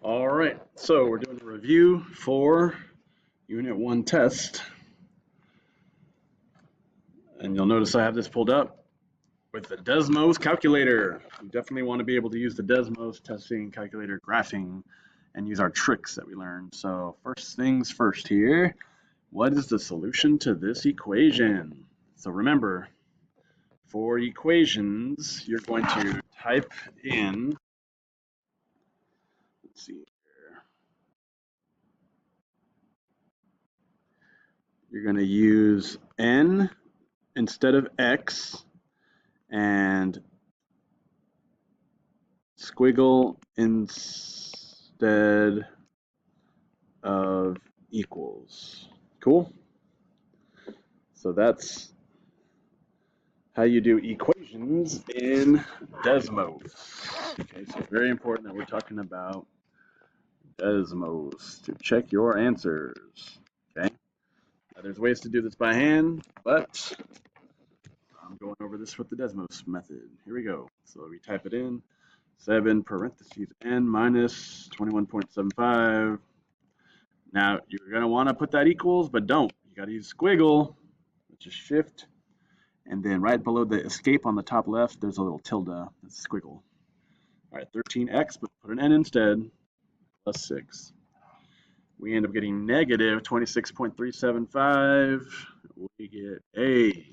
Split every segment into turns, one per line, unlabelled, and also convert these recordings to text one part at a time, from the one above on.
All right, so we're doing a review for Unit 1 test. And you'll notice I have this pulled up with the Desmos calculator. You definitely want to be able to use the Desmos testing calculator graphing and use our tricks that we learned. So first things first here, what is the solution to this equation? So remember, for equations, you're going to type in, let's see here, you're going to use n instead of x and squiggle instead of equals. Cool? So that's how you do equations in Desmos. Okay, so very important that we're talking about Desmos to check your answers. Okay? Now, there's ways to do this by hand, but I'm going over this with the Desmos method. Here we go. So we type it in, 7 parentheses n minus 21.75. Now, you're going to want to put that equals, but don't. You got to use squiggle, which is shift. And then right below the escape on the top left, there's a little tilde. That's squiggle. All right, 13x, but put an n instead, plus 6. We end up getting negative 26.375. We get A.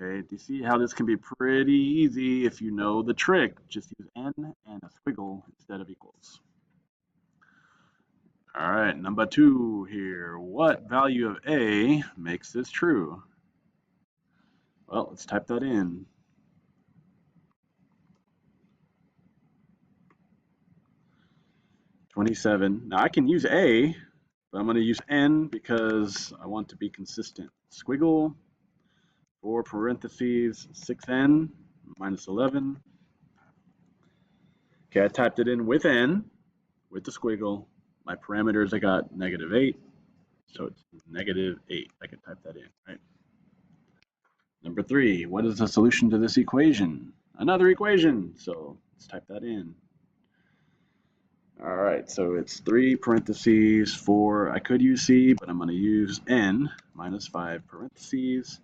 Okay, do you see how this can be pretty easy if you know the trick? Just use n and a squiggle instead of equals. All right, number 2 here. What value of A makes this true? Well, let's type that in. $27. Now I can use A, but I'm going to use N because I want to be consistent. Squiggle, 4 parentheses, 6N minus 11. Okay, I typed it in with N, with the squiggle. My parameters, I got negative 8, so it's negative 8. I can type that in, right? Number 3, what is the solution to this equation? Another equation, so let's type that in. All right, so it's 3 parentheses 4. I could use C, but I'm going to use N minus 5 parentheses.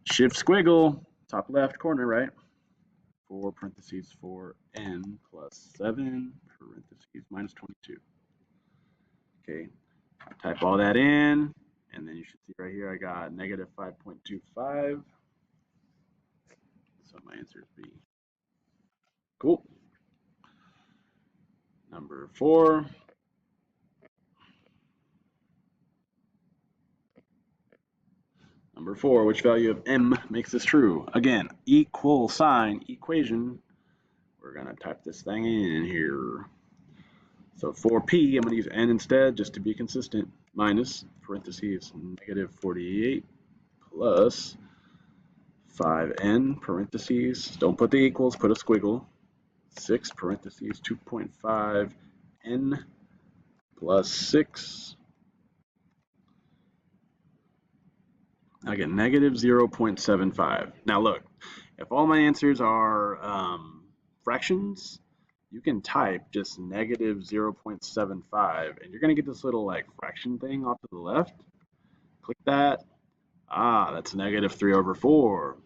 Shift squiggle, top left corner, right? 4 parentheses 4N plus 7 parentheses minus 22. Okay, I type all that in, and then you should see right here I got negative 5.25. So my answer is B. Cool. Number 4. Number 4, which value of m makes this true? Again, equal sign equation. We're going to type this thing in here. So for p, I'm going to use n instead just to be consistent. Minus, parentheses, negative 48 plus 5n, parentheses. Don't put the equals, put a squiggle. 6, parentheses, 2.5n plus 6. I get negative 0.75. Now look, if all my answers are fractions, you can type just negative 0.75 and you're going to get this little like fraction thing off to the left. Click that. Ah, that's negative 3 over 4.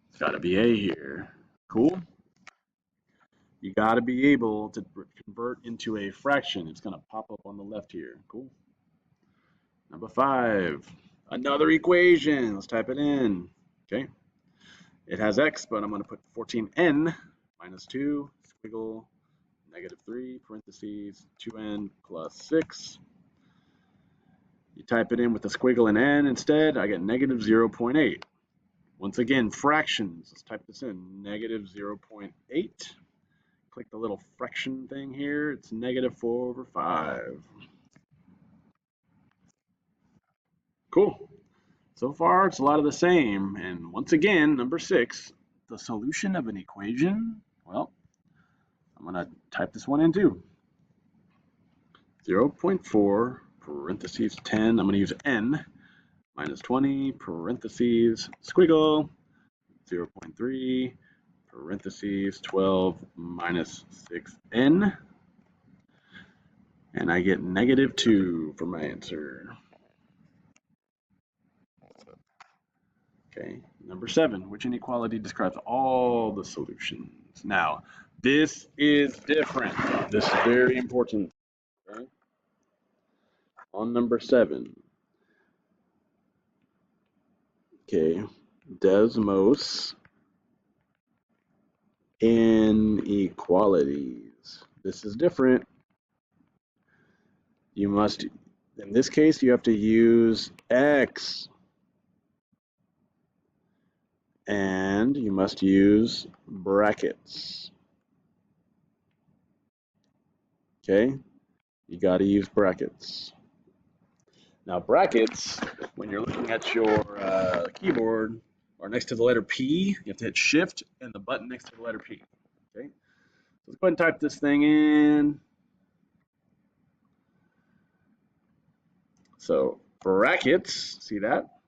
It's got to be A here. Cool. You got to be able to convert into a fraction. It's going to pop up on the left here. Cool. Number 5. Another equation. Let's type it in. Okay. It has x, but I'm going to put 14n minus 2, squiggle, negative 3, parentheses, 2n plus 6. You type it in with the squiggle and n instead, I get negative 0.8. Once again, fractions. Let's type this in, negative 0.8. Click the little fraction thing here. It's negative 4 over 5. Cool. So far, it's a lot of the same. And once again, number 6, the solution of an equation, well, I'm going to type this one in too. 0.4 parentheses 10. I'm going to use n minus 20 parentheses squiggle 0.3 parentheses 12 minus 6n. And I get -2 for my answer. Okay, number 7, which inequality describes all the solutions? Now, this is different. This is very important. Okay? On number 7, okay, Desmos inequalities. This is different. You must, in this case, you have to use X. And you must use brackets. Okay? You got to use brackets. Now, brackets, when you're looking at your keyboard or next to the letter P, you have to hit Shift and the button next to the letter P. Okay? So let's go ahead and type this thing in. So, brackets, see that?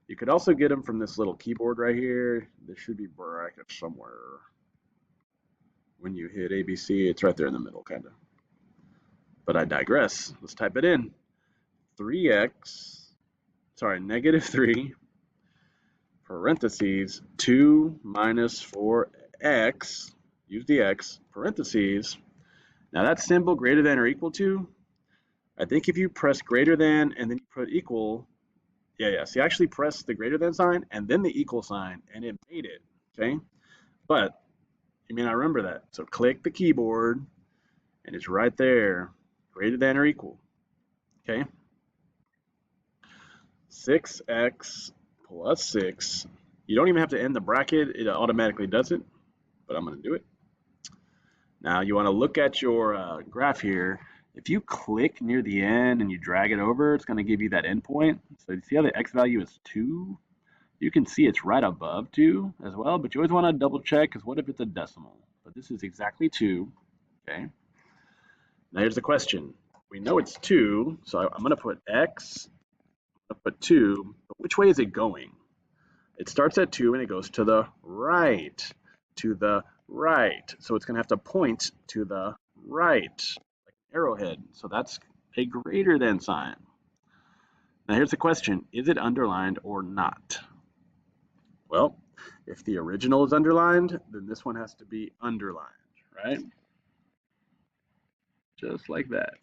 You could also get them from this little keyboard right here. There should be brackets somewhere. When you hit ABC, it's right there in the middle, kind of. But I digress. Let's type it in. -3, parentheses, 2 minus 4x, use the x, parentheses. Now that's symbol greater than or equal to. I think if you press greater than and then you put equal, yeah. So you actually press the greater than sign and then the equal sign, and it made it, okay? But you may not remember that. So click the keyboard, and it's right there, greater than or equal, okay? 6x plus 6. You don't even have to end the bracket. It automatically does it, but I'm going to do it. Now you want to look at your graph here. If you click near the end and you drag it over, it's going to give you that endpoint. So you see how the x value is 2? You can see it's right above 2 as well, but you always want to double check, because what if it's a decimal? But this is exactly 2, okay? Now here's the question. We know it's 2, so I'm going to put x, I'm going to put 2, but which way is it going? It starts at 2 and it goes to the right, to the right. So it's going to have to point to the right, like an arrowhead. So that's a greater than sign. Now here's the question, is it underlined or not? Well, if the original is underlined, then this one has to be underlined, right? Just like that.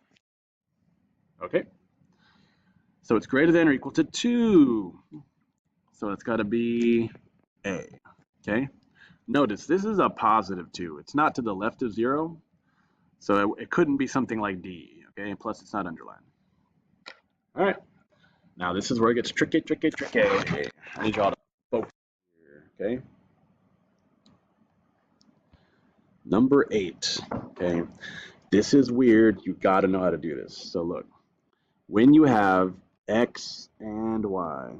Okay. So it's greater than or equal to 2. So it's got to be A, okay? Notice this is a positive 2. It's not to the left of 0, so it couldn't be something like D, okay? Plus it's not underlined. All right. Now this is where it gets tricky. I need y'all to focus here, okay? Number 8, okay? This is weird. You got to know how to do this. So look, when you have X and Y,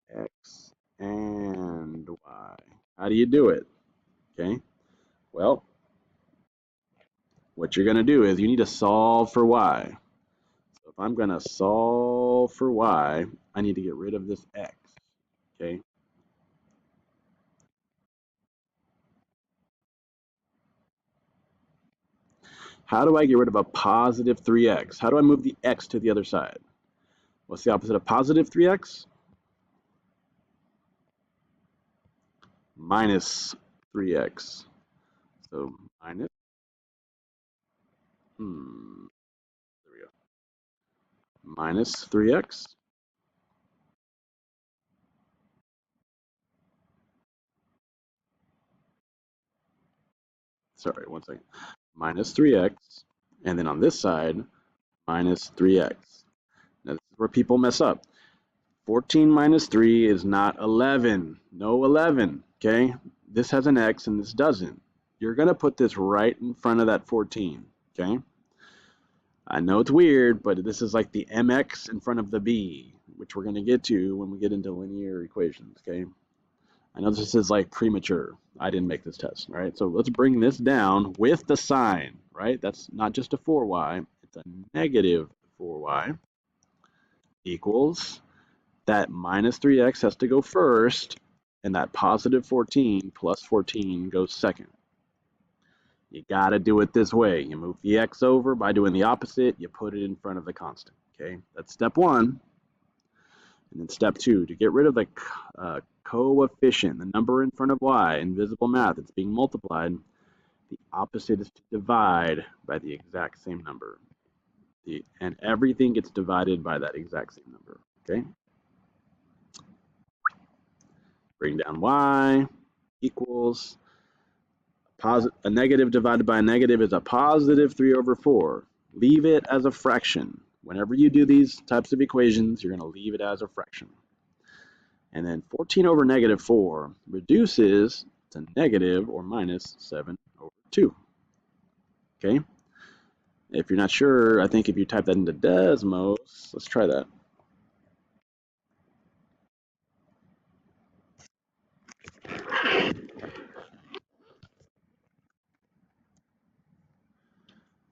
X and Y, how do you do it? Okay, well, what you're going to do is you need to solve for Y. So if I'm going to solve for Y, I need to get rid of this X, okay? How do I get rid of a positive 3x? How do I move the x to the other side? What's the opposite of positive 3x? Minus 3x. So minus, there we go. Minus 3x. Sorry, one second. Minus 3x. And then on this side, minus 3x. Now this is where people mess up. 14 minus 3 is not 11. No 11, okay? This has an x and this doesn't. You're going to put this right in front of that 14, okay? I know it's weird, but this is like the mx in front of the b, which we're going to get to when we get into linear equations, okay? I know this is like premature. I didn't make this test, all right? So let's bring this down with the sign, right? That's not just a 4y, it's a negative 4y equals that minus 3x has to go first, and that positive 14 plus 14 goes second. You got to do it this way. You move the x over by doing the opposite. You put it in front of the constant. Okay, that's step one. And then step two, to get rid of the coefficient, the number in front of y, in visible math, it's being multiplied. The opposite is to divide by the exact same number. And everything gets divided by that exact same number. Okay. Bring down y equals a negative divided by a negative is a positive 3 over 4. Leave it as a fraction. Whenever you do these types of equations, you're going to leave it as a fraction. And then 14 over negative 4 reduces to negative or minus 7 over 2. Okay? If you're not sure, I think if you type that into Desmos, let's try that.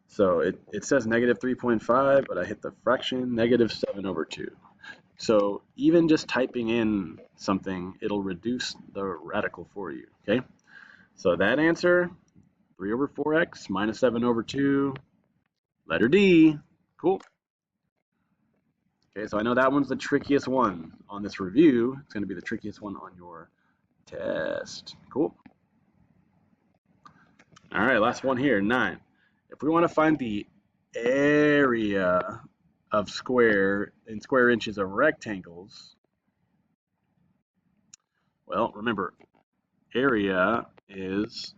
So it says negative 3.5, but I hit the fraction, negative 7 over 2. So even just typing in something, it'll reduce the radical for you, okay? So that answer, 3 over 4x minus 7 over 2, letter D, cool. Okay, so I know that one's the trickiest one on this review. It's going to be the trickiest one on your test. Cool. All right, last one here, 9. If we want to find the area of square inches of rectangles, well, remember, area is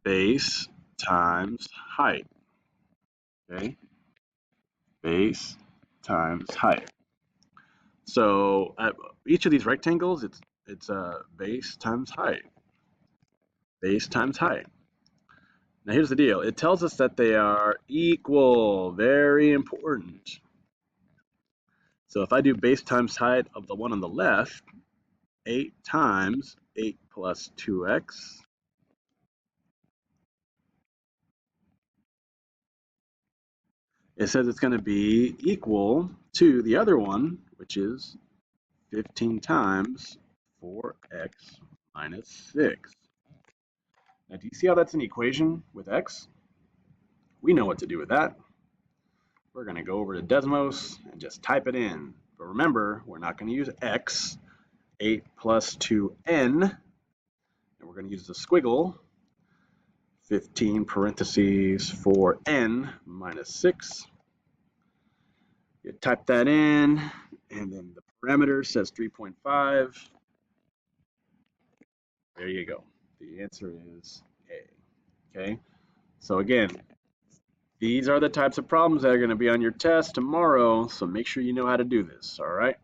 base times height. Okay, base times height. So at each of these rectangles, it's base times height. Base times height. Now here's the deal. It tells us that they are equal. Very important. So if I do base times height of the one on the left, 8 times 8 plus 2x. It says it's going to be equal to the other one, which is 15 times 4x minus 6. Now, do you see how that's an equation with x? We know what to do with that. We're going to go over to Desmos and just type it in. But remember, we're not going to use x, 8 plus 2n, and we're going to use the squiggle, 15 parentheses 4n minus 6. You type that in, and then the parameter says 3.5. There you go. The answer is A. Okay, so again, these are the types of problems that are going to be on your test tomorrow, so make sure you know how to do this, all right?